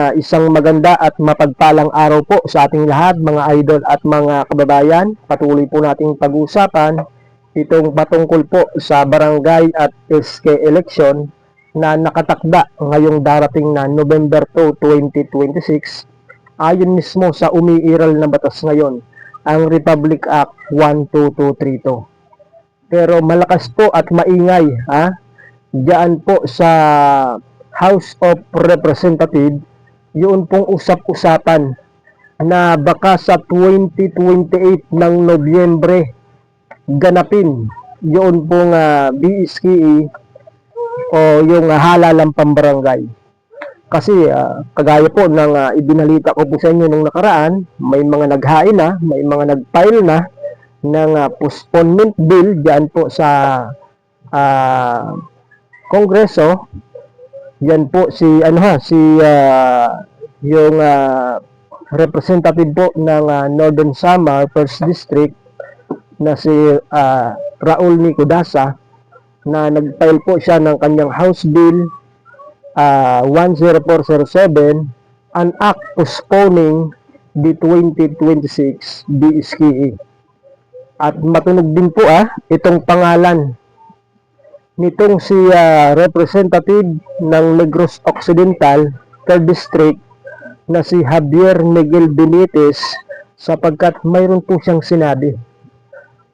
Isang maganda at mapagpalang araw po sa ating lahat, mga idol at mga kababayan. Patuloy po nating pag-uusapan itong patungkol po sa barangay at SK election na nakatakda ngayong darating na November 2, 2026 ayon mismo sa umiiral na batas ngayon, ang Republic Act 12232. Pero malakas po at maingay diyan po sa House of Representatives yun pong usap-usapan na baka sa 2028 ng Nobyembre ganapin yun pong BSKE o yung halalang pambarangay. Kasi kagaya po ng ibinalita ko po sa inyo nung nakaraan, may mga naghain na, may mga nag-file na ng postponement bill diyan po sa Kongreso. Yan po si yung representative po ng Northern Samar 1st District na si Raul Nicodasa, na nag-file po siya ng kanyang House Bill 10407, an act postponing the 2026 BSKE. At matunog din po itong pangalan nitong si representative ng Negros Occidental 3rd District na si Javier Miguel Benitez, sapagkat mayroon po siyang sinabi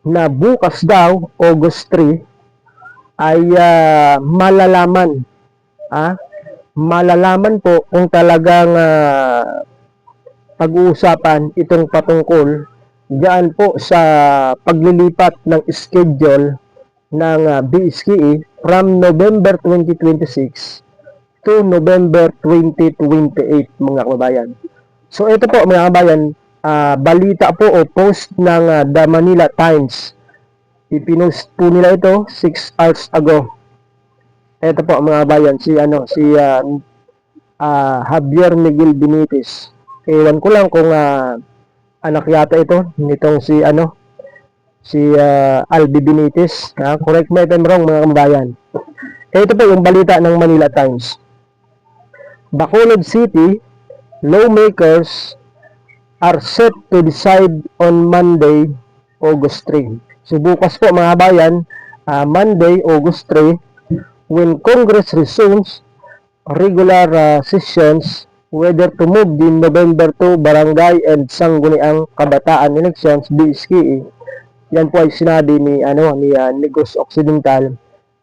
na bukas daw, August 3, ay malalaman po kung talagang pag-uusapan itong patungkol diyan po sa paglilipat ng schedule ng BSKE from November 2026 to November 2028, mga kababayan. So ito po, mga kababayan, balita po o post ng The Manila Times. Ipinost po nila ito 6 hours ago. Ito po, mga kababayan, si Javier Miguel Benitez. Ewan ko lang kung anak yata ito nitong si Albi Benitez. Correct me if I'm wrong, mga kababayan. Ito po yung balita ng Manila Times. Bacolod City lawmakers are set to decide on Monday, August 3. So bukas po, mga kababayan, Monday, August 3, when Congress resumes regular sessions, whether to move the November 2 Barangay and Sangguniang Kabataan elections, BSKE. Yan po ay sinabi ni Negros Occidental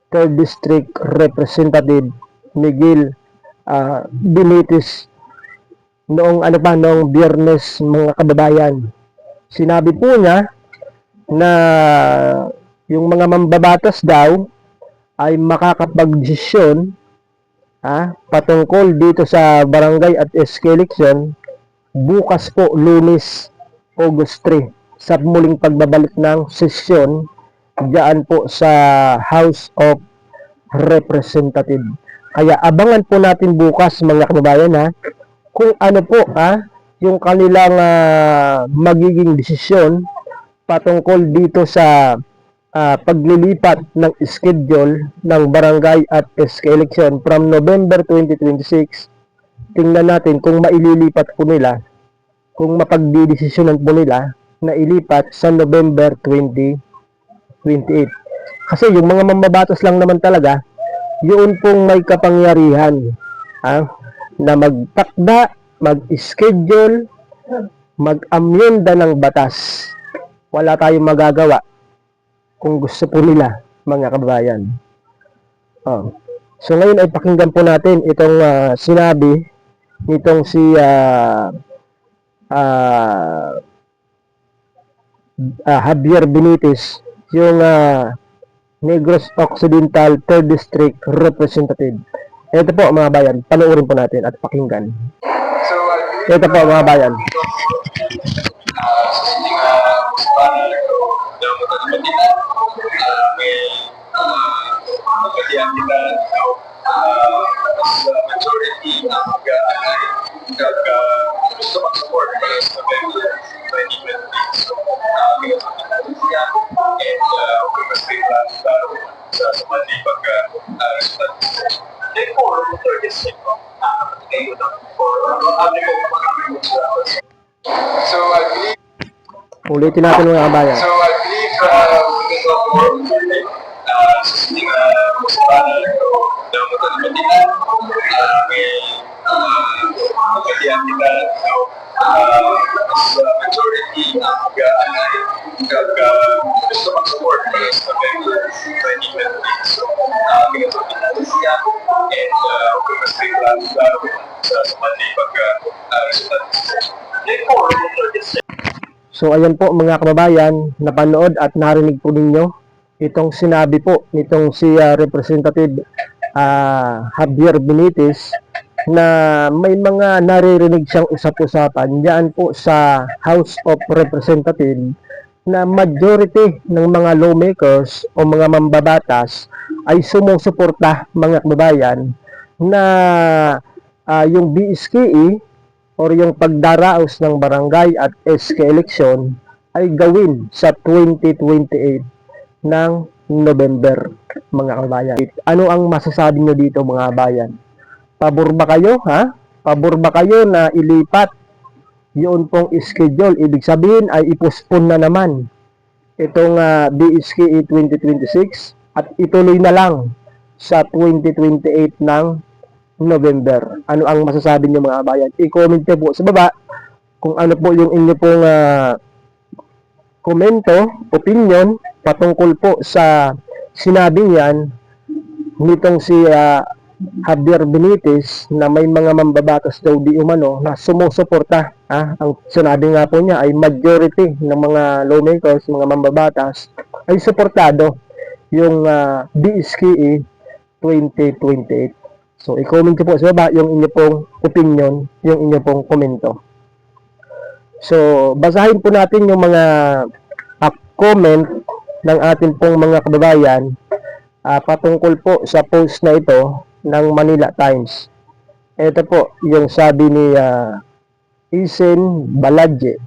3rd District Representative Miguel Benitez noong Biyernes, mga kababayan. Sinabi po niya na yung mga mambabatas daw ay makakapagdesisyon patungkol dito sa barangay at SK election bukas po, Lunes, August 3, sa muling pagbabalik ng sesyon diyan po sa House of Representatives. Kaya abangan po natin bukas, mga kababayan, kung ano po yung kanilang magiging desisyon patungkol dito sa paglilipat ng schedule ng barangay at SK election from November 2026. Tingnan natin kung maililipat po nila, kung mapagdidesisyonan po nila na ilipat sa November 2028. Kasi yung mga mambabatas lang naman talaga, yun pong may kapangyarihan na magtakda, mag-schedule, mag-amyenda ng batas. Wala tayong magagawa kung gusto po nila, mga kababayan. So ngayon ay pakinggan po natin itong sinabi nitong si Javier Benitez, yung Negros Occidental 3rd District Representative. Ito po, mga bayan, panoorin po natin at pakinggan. Ito po, mga bayan. Majority gusto mag-support para sa November 2020. So, and we must be sa Monday pagka resulta. Therefore, the third is kayo na for So I believe Ulitin natin mga kabayan. So I believe this of the world susundin na musibani o dalam matalabatin may pagkatiyan kita so as majority mag-alay gusto mag-support para sa November 2020 so pinatutin natin siya and kung mas may plano sa Monday pagka-resulta ng session. So ayan po mga kababayan, napanood at narinig po ninyo itong sinabi po nitong si Representative Javier Benitez na may mga naririnig siyang usap-usapan diyan po sa House of Representatives na majority ng mga lawmakers o mga mambabatas ay sumusuporta mga kababayan na yung BSKE or yung pagdaraos ng barangay at SK election ay gawin sa 2028 ng November mga kabayan. Ano ang masasabi nyo dito mga kabayan? Pabor ba kayo ha? Pabor ba kayo na ilipat yun pong schedule? Ibig sabihin ay ipospon na naman itong BSKE 2026 at ituloy na lang sa 2028 ng November. Ano ang masasabi niyo mga kabayan? I-comment niyo po sa baba kung ano po yung inyo pong komento, opinion patungkol po sa sinabing yan nitong si Javier Benitez na may mga mambabatas daw di umano na sumusuporta. Ang sinabi nga po niya ay majority ng mga lawmakers, mga mambabatas ay suportado yung BSKE 2028. So, i-comment ko po sa baba yung inyo pong opinion, yung inyo pong komento. So, basahin po natin yung mga comment ng ating pong mga kababayan patungkol po sa post na ito ng Manila Times. Ito po yung sabi ni Isen Baladje.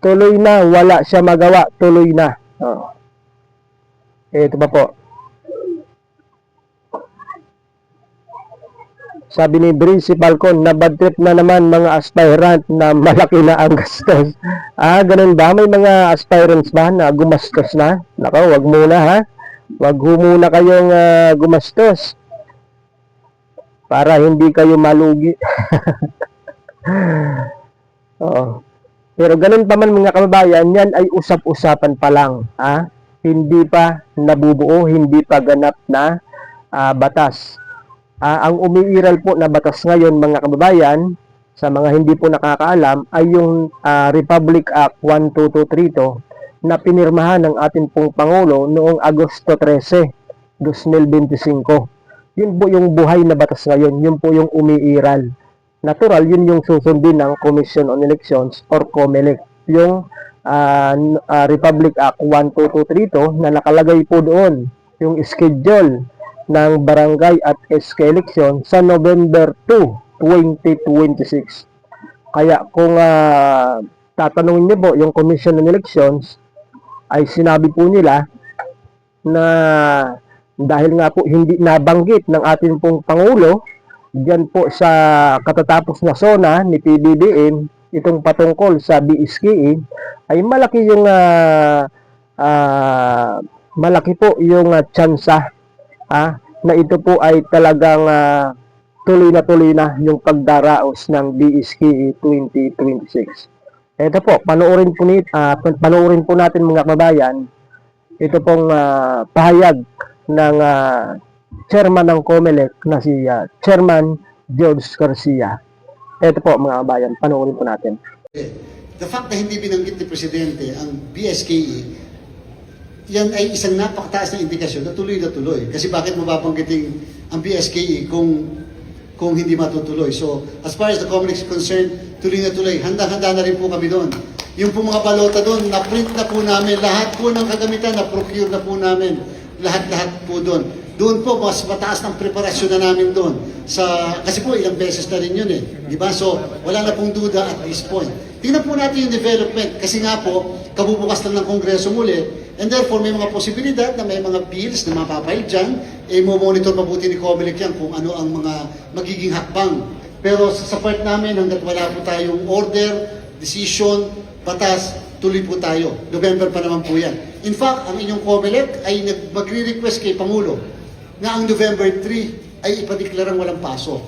Tuloy na, wala siya magawa, tuloy na. Ito pa po. Sabi ni Brice Falcon, na bad trip na naman mga aspirant na malaki na ang gastos. Ganun ba? May mga aspirants ba na gumastos na? Nako, wag muna ha. Wag muna kayong gumastos. Para hindi kayo malugi. Oo. Pero ganun pa man mga kababayan, yan ay usap-usapan pa lang. Hindi pa nabubuo, hindi pa ganap na batas. Ang umiiral po na batas ngayon mga kababayan, sa mga hindi po nakakaalam, ay yung Republic Act 12232 na pinirmahan ng ating pong Pangulo noong Agosto 13, 2025. Yun po yung buhay na batas ngayon, yun po yung umiiral. Natural, yun yung susundin ng Commission on Elections or COMELEC. Yung Republic Act 12232 na nakalagay po doon, yung schedule ng barangay at SK election sa November 2, 2026. Kaya kung tatanungin niyo po yung Commission on Elections, ay sinabi po nila na dahil nga po hindi nabanggit ng ating pong Pangulo diyan po sa katatapos na SONA ni PBBM itong patungkol sa BSKE, ay malaki yung malaki po yung tsansa na ito po ay talagang tuloy na yung pagdaraos ng BSKE 2026. Ito po, panoorin po natin mga kababayan, ito pong pahayag ng chairman ng COMELEC na si Chairman George Garcia. Ito po mga kababayan, panoorin po natin. The fact na hindi binanggit ni Presidente ang BSKE, yan ay isang napakataas na indikasyon na tuloy. Kasi bakit mababanggitin ang BSKE kung hindi matutuloy? So, as far as the COMELEC is concerned, tuloy na tuloy. Handa-handa na rin po kami doon. Yung po mga balota doon, na-print na po namin. Lahat po ng kagamitan, na-procure na po namin. Lahat po doon. Doon po, mas mataas ng preparasyon na namin doon. Kasi po, ilang beses na rin yun eh. Diba? So, wala na pong duda at this point. Tingnan po natin yung development. Kasi nga po, kabubukas lang ng Kongreso muli. And therefore, may mga posibilidad na may mga bills na mapapile dyan. Mo-monitor mabuti ni COMELEC yan kung ano ang mga magiging hakbang Pero sa part namin, hanggat wala po tayong order, decision, batas, tuloy po tayo. November pa naman po yan. In fact, ang inyong COMELEC ay magre-request kay Pangulo na ang November 3 ay ipadeklarang walang pasok.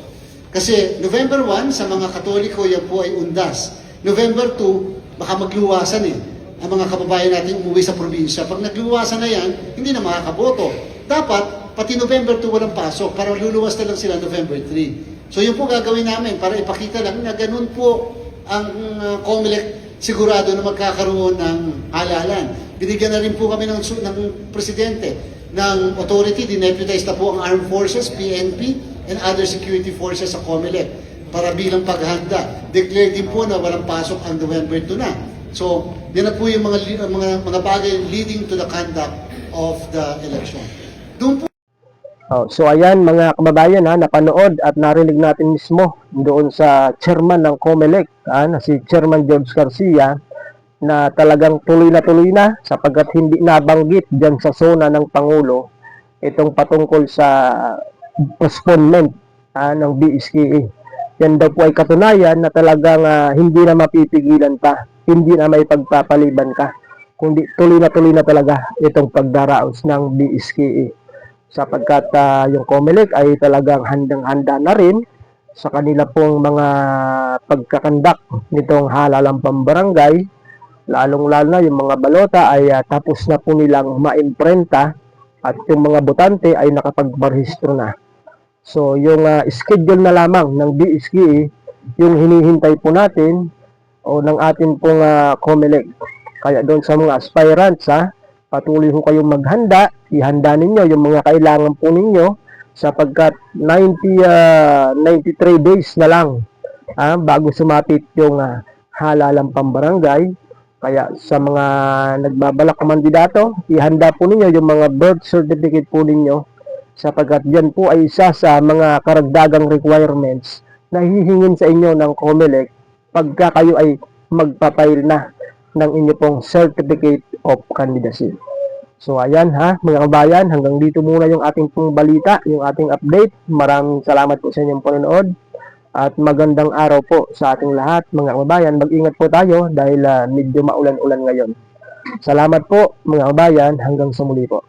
Kasi November 1, sa mga Katoliko, yan po ay undas. November 2, baka magluwasan ang mga kababayan natin umuwi sa probinsya. Pag nagluwasan na yan, hindi na makakaboto. Dapat, pati November 2 walang pasok para luluwas na lang sila November 3. So yun po gagawin namin para ipakita lang na ganun po ang COMELEC sigurado na magkakaroon ng halalan. Binigyan na rin po kami ng presidente ng authority, dineputize na po ang Armed Forces, PNP, and other security forces sa COMELEC para bilang paghahanda. Declare din po na walang pasok ang November 2 na. So, yan na po yung mga bagay leading to the conduct of the election. Doon po So ayan mga kababayan, napanood at narinig natin mismo doon sa chairman ng COMELEC, na si Chairman George Garcia, na talagang tuloy na sapagkat hindi nabanggit dyan sa zona ng Pangulo itong patungkol sa postponement ng BSKA. Yan daw po ay katunayan na talagang hindi na mapipigilan pa, hindi na may pagpapaliban ka, kundi tuloy na talaga itong pagdaraos ng BSKA. Sapagkat yung COMELEC ay talagang handang-handa na rin sa kanila pong mga pagkakandak nitong halalang pambarangay, lalong-lalo na yung mga balota ay tapos na po nilang maimprenta at yung mga botante ay nakapagparehistro na. So yung schedule na lamang ng BSKA yung hinihintay po natin o ng atin pong COMELEC. Kaya doon sa mga aspirants, patuloy ho kayong maghanda, ihanda ninyo yung mga kailangan po ninyo sapagkat 93 days na lang bago sumapit yung halalang pambarangay. Kaya sa mga nagbabalak na kandidato, ihanda po ninyo yung mga birth certificate po ninyo sapagkat yan po ay isa sa mga karagdagang requirements na hihingin sa inyo ng COMELEC pagka kayo ay magpapail na ng inyo pong certificate of candidacy. So ayan mga kabayan, hanggang dito muna yung ating pong balita, yung ating update. Maraming salamat po sa inyong panonood at magandang araw po sa ating lahat mga kabayan. Mag-ingat po tayo dahil medyo maulan-ulan ngayon. Salamat po mga kabayan, hanggang sa muli po.